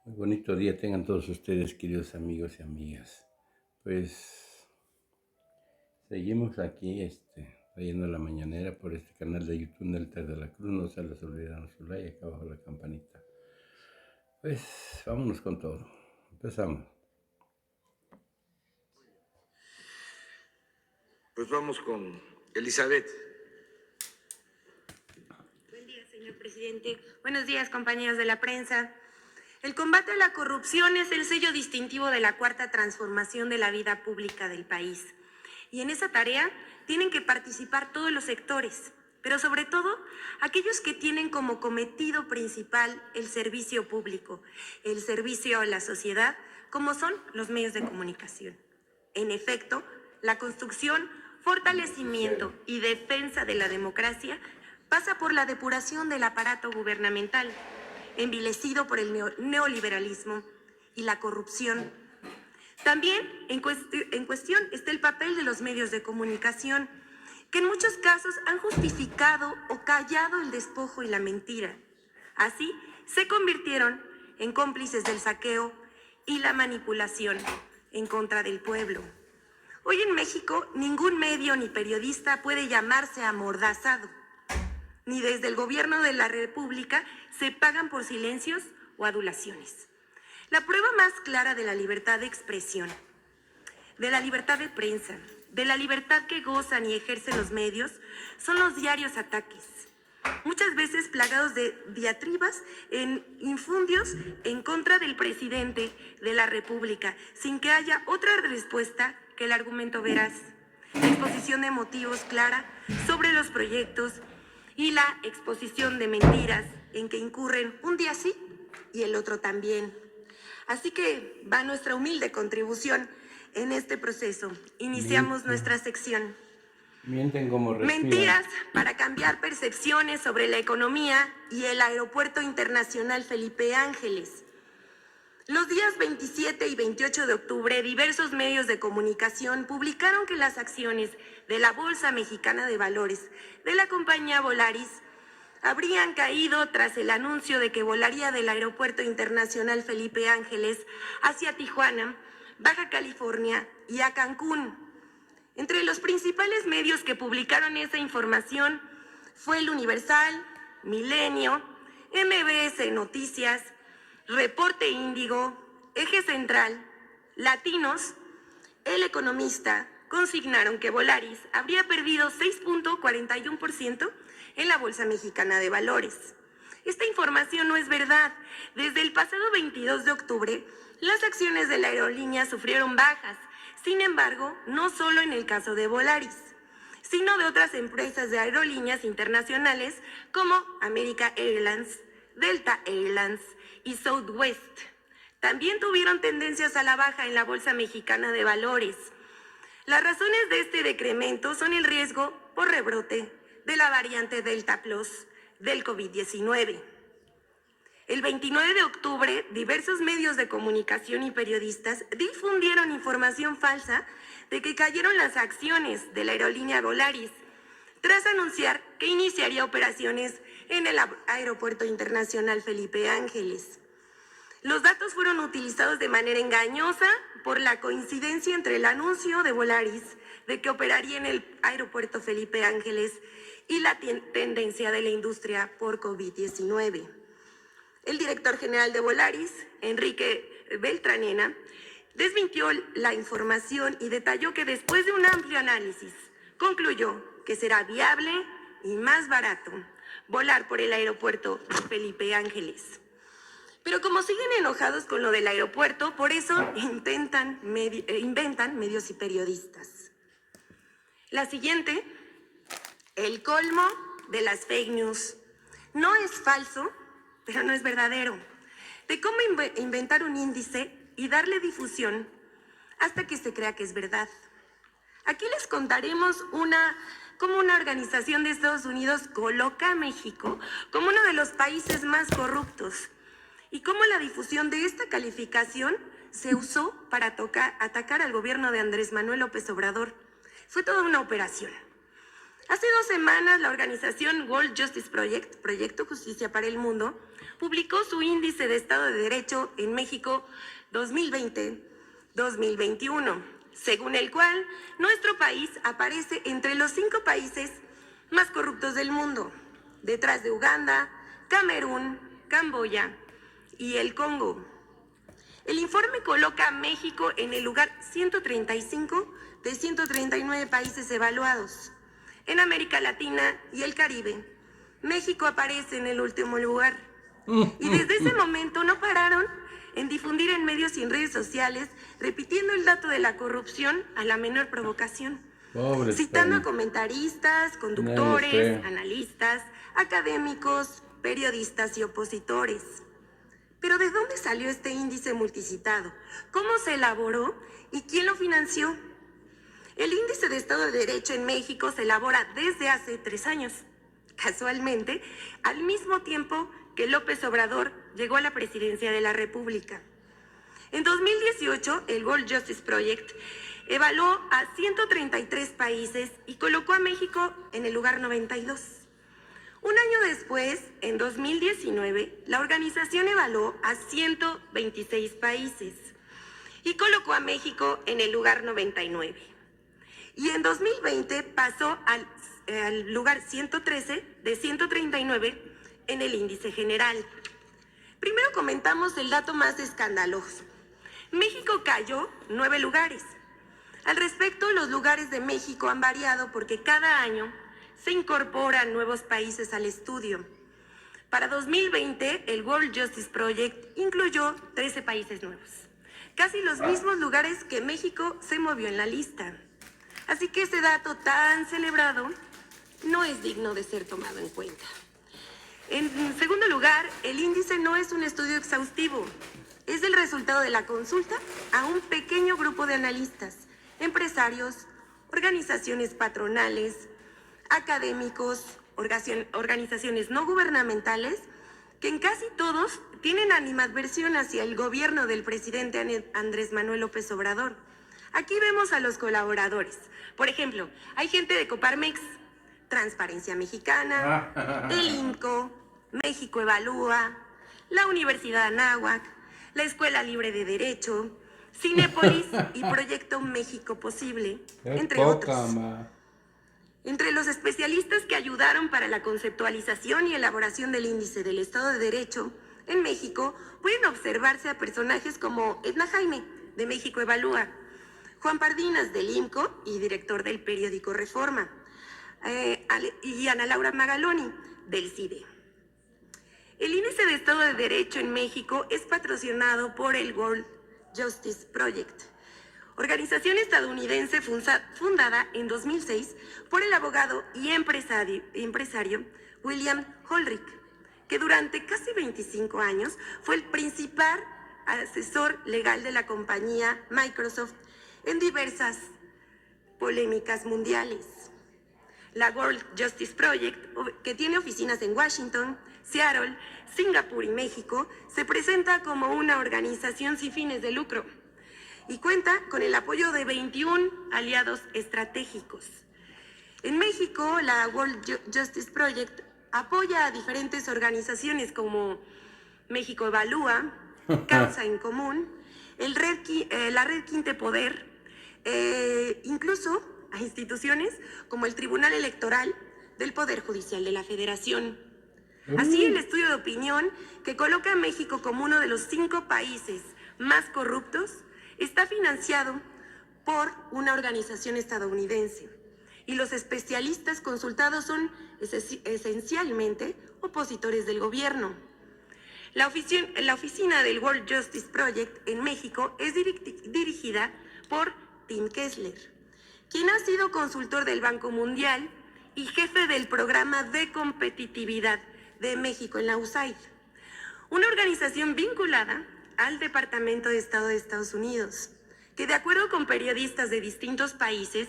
Muy bonito día tengan todos ustedes, queridos amigos y amigas. Pues seguimos aquí, trayendo la mañanera por este canal de YouTube Nelter de la Cruz. No se les olvide darnos su like, acá abajo la campanita. Pues vámonos con todo. Empezamos. Pues vamos con Elizabeth. Buen día, señor presidente. Buenos días, compañeros de la prensa. El combate a la corrupción es el sello distintivo de la cuarta transformación de la vida pública del país. Y en esa tarea tienen que participar todos los sectores, pero sobre todo aquellos que tienen como cometido principal el servicio público, el servicio a la sociedad, como son los medios de comunicación. En efecto, la construcción, fortalecimiento y defensa de la democracia pasa por la depuración del aparato gubernamental, envilecido por el neoliberalismo y la corrupción. También en cuestión está el papel de los medios de comunicación, que en muchos casos han justificado o callado el despojo y la mentira. Así, se convirtieron en cómplices del saqueo y la manipulación en contra del pueblo. Hoy en México, ningún medio ni periodista puede llamarse amordazado. Ni desde el gobierno de la República se pagan por silencios o adulaciones. La prueba más clara de la libertad de expresión, de la libertad de prensa, de la libertad que gozan y ejercen los medios, son los diarios ataques, muchas veces plagados de diatribas en infundios en contra del presidente de la República, sin que haya otra respuesta que el argumento veraz, la exposición de motivos clara sobre los proyectos y la exposición de mentiras en que incurren un día sí y el otro también. Así que va nuestra humilde contribución en este proceso. Iniciamos nuestra sección. Mienten como respiran. Mentiras para cambiar percepciones sobre la economía y el Aeropuerto Internacional Felipe Ángeles. Los días 27 y 28 de octubre, diversos medios de comunicación publicaron que las acciones de la Bolsa Mexicana de Valores de la compañía Volaris habrían caído tras el anuncio de que volaría del Aeropuerto Internacional Felipe Ángeles hacia Tijuana, Baja California y a Cancún. Entre los principales medios que publicaron esa información fue El Universal, Milenio, MBS Noticias, Reporte Índigo, Eje Central, Latinos, El Economista, consignaron que Volaris habría perdido 6.41% en la Bolsa Mexicana de Valores. Esta información no es verdad. Desde el pasado 22 de octubre, las acciones de la aerolínea sufrieron bajas. Sin embargo, no solo en el caso de Volaris, sino de otras empresas de aerolíneas internacionales como American Airlines, Delta Airlines y Southwest. También tuvieron tendencias a la baja en la Bolsa Mexicana de Valores. Las razones de este decremento son el riesgo por rebrote de la variante Delta Plus del COVID-19. El 29 de octubre, diversos medios de comunicación y periodistas difundieron información falsa de que cayeron las acciones de la aerolínea Volaris, tras anunciar que iniciaría operaciones en el Aeropuerto Internacional Felipe Ángeles. Los datos fueron utilizados de manera engañosa por la coincidencia entre el anuncio de Volaris de que operaría en el Aeropuerto Felipe Ángeles y la tendencia de la industria por COVID-19. El director general de Volaris, Enrique Beltranena, desmintió la información y detalló que después de un amplio análisis, concluyó que será viable y más barato volar por el aeropuerto Felipe Ángeles. Pero como siguen enojados con lo del aeropuerto, por eso inventan medios y periodistas. La siguiente, el colmo de las fake news. No es falso, pero no es verdadero. De cómo inventar un índice y darle difusión hasta que se crea que es verdad. Aquí les contaremos cómo una organización de Estados Unidos coloca a México como uno de los países más corruptos y cómo la difusión de esta calificación se usó para atacar al gobierno de Andrés Manuel López Obrador. Fue toda una operación. Hace 2 semanas, la organización World Justice Project, Proyecto Justicia para el Mundo, publicó su índice de Estado de Derecho en México 2020-2021, según el cual nuestro país aparece entre los 5 países más corruptos del mundo, detrás de Uganda, Camerún, Camboya y el Congo. El informe coloca a México en el lugar 135 de 139 países evaluados. En América Latina y el Caribe, México aparece en el último lugar. Y desde ese momento no pararon en difundir en medios y en redes sociales, repitiendo el dato de la corrupción a la menor provocación. Pobre Citando España. a comentaristas, Nadie conductores, les cree. analistas, académicos, periodistas y opositores. Pero ¿de dónde salió este índice multicitado? ¿Cómo se elaboró y quién lo financió? El índice de Estado de Derecho en México se elabora desde hace 3 años, casualmente, al mismo tiempo que López Obrador llegó a la presidencia de la República. En 2018, el World Justice Project evaluó a 133 países y colocó a México en el lugar 92. Un año después, en 2019, la organización evaluó a 126 países y colocó a México en el lugar 99. Y en 2020 pasó al lugar 113 de 139 en el índice general. Primero comentamos el dato más escandaloso. México cayó 9 lugares. Al respecto, los lugares de México han variado porque cada año se incorporan nuevos países al estudio. Para 2020, el World Justice Project incluyó 13 países nuevos, casi los mismos lugares que México se movió en la lista. Así que ese dato tan celebrado no es digno de ser tomado en cuenta. En segundo lugar, el índice no es un estudio exhaustivo, es el resultado de la consulta a un pequeño grupo de analistas, empresarios, organizaciones patronales, académicos, organizaciones no gubernamentales, que en casi todos tienen animadversión hacia el gobierno del presidente Andrés Manuel López Obrador. Aquí vemos a los colaboradores. Por ejemplo, hay gente de Coparmex, Transparencia Mexicana, el INCO, México Evalúa, la Universidad Anáhuac, la Escuela Libre de Derecho, Cinépolis y Proyecto México Posible, entre otros. Entre los especialistas que ayudaron para la conceptualización y elaboración del índice del Estado de Derecho en México, pueden observarse a personajes como Edna Jaime, de México Evalúa, Juan Pardinas, del IMCO y director del periódico Reforma, y Ana Laura Magaloni, del CIDE. El índice de Estado de Derecho en México es patrocinado por el World Justice Project, organización estadounidense fundada en 2006 por el abogado y empresario William Holrick, que durante casi 25 años fue el principal asesor legal de la compañía Microsoft en diversas polémicas mundiales. La World Justice Project, que tiene oficinas en Washington, Seattle, Singapur y México, se presenta como una organización sin fines de lucro y cuenta con el apoyo de 21 aliados estratégicos. En México, la World Justice Project apoya a diferentes organizaciones como México Evalúa, Causa en Común, la Red Quinte Poder, incluso a instituciones como el Tribunal Electoral del Poder Judicial de la Federación. Así, el estudio de opinión, que coloca a México como uno de los 5 países más corruptos, está financiado por una organización estadounidense y los especialistas consultados son esencialmente opositores del gobierno. La oficina del World Justice Project en México es dirigida por Tim Kessler, quien ha sido consultor del Banco Mundial y jefe del Programa de Competitividad de México en la USAID, una organización vinculada al Departamento de Estado de Estados Unidos, que de acuerdo con periodistas de distintos países,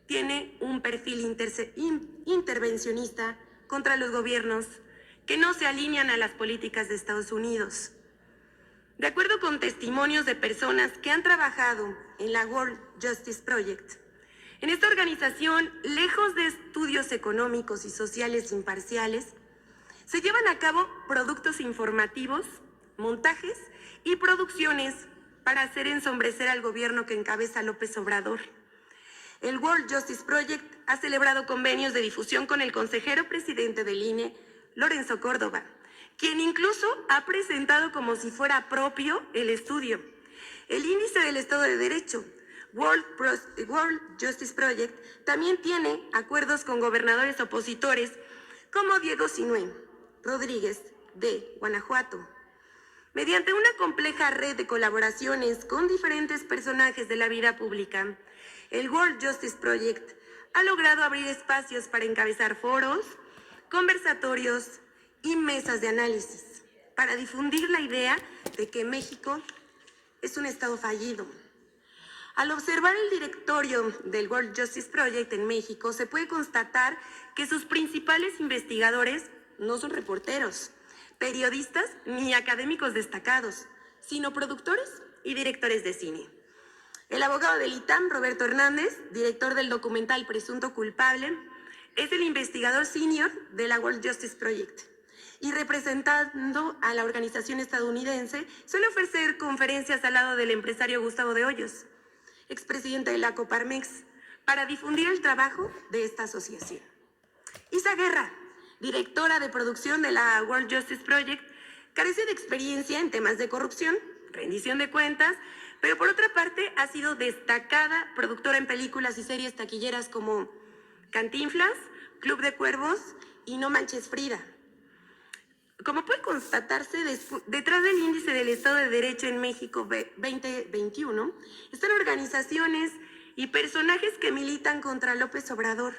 tiene un perfil intervencionista contra los gobiernos que no se alinean a las políticas de Estados Unidos. De acuerdo con testimonios de personas que han trabajado en la World Justice Project, en esta organización, lejos de estudios económicos y sociales imparciales, Se llevan a cabo productos informativos, montajes y producciones para hacer ensombrecer al gobierno que encabeza López Obrador. El World Justice Project ha celebrado convenios de difusión con el consejero presidente del INE, Lorenzo Córdoba, quien incluso ha presentado como si fuera propio el estudio. El índice del Estado de Derecho, World Justice Project, también tiene acuerdos con gobernadores opositores como Diego Sinue Rodríguez de Guanajuato. Mediante una compleja red de colaboraciones con diferentes personajes de la vida pública, el World Justice Project ha logrado abrir espacios para encabezar foros, conversatorios y mesas de análisis para difundir la idea de que México es un estado fallido. Al observar el directorio del World Justice Project en México, se puede constatar que sus principales investigadores no son reporteros, periodistas ni académicos destacados, sino productores y directores de cine. El abogado del ITAM, Roberto Hernández, director del documental Presunto Culpable, es el investigador senior de la World Justice Project y representando a la organización estadounidense suele ofrecer conferencias al lado del empresario Gustavo de Hoyos, expresidente de la Coparmex, para difundir el trabajo de esta asociación. Isa Guerra, directora de producción de la World Justice Project, carece de experiencia en temas de corrupción, rendición de cuentas, pero por otra parte ha sido destacada productora en películas y series taquilleras como Cantinflas, Club de Cuervos y No Manches Frida. Como puede constatarse, detrás del índice del Estado de Derecho en México 2021 están organizaciones y personajes que militan contra López Obrador.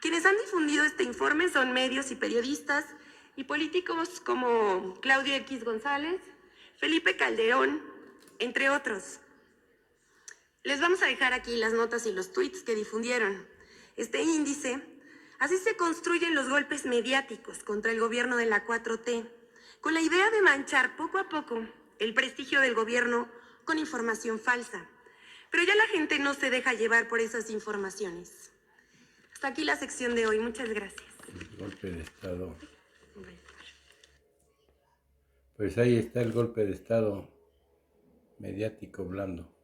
Quienes han difundido este informe son medios y periodistas y políticos como Claudio X González, Felipe Calderón, entre otros. Les vamos a dejar aquí las notas y los tweets que difundieron este índice. Así se construyen los golpes mediáticos contra el gobierno de la 4T, con la idea de manchar poco a poco el prestigio del gobierno con información falsa. Pero ya la gente no se deja llevar por esas informaciones. Hasta aquí la sección de hoy. Muchas gracias. El golpe de Estado. Pues ahí está el golpe de Estado mediático blando.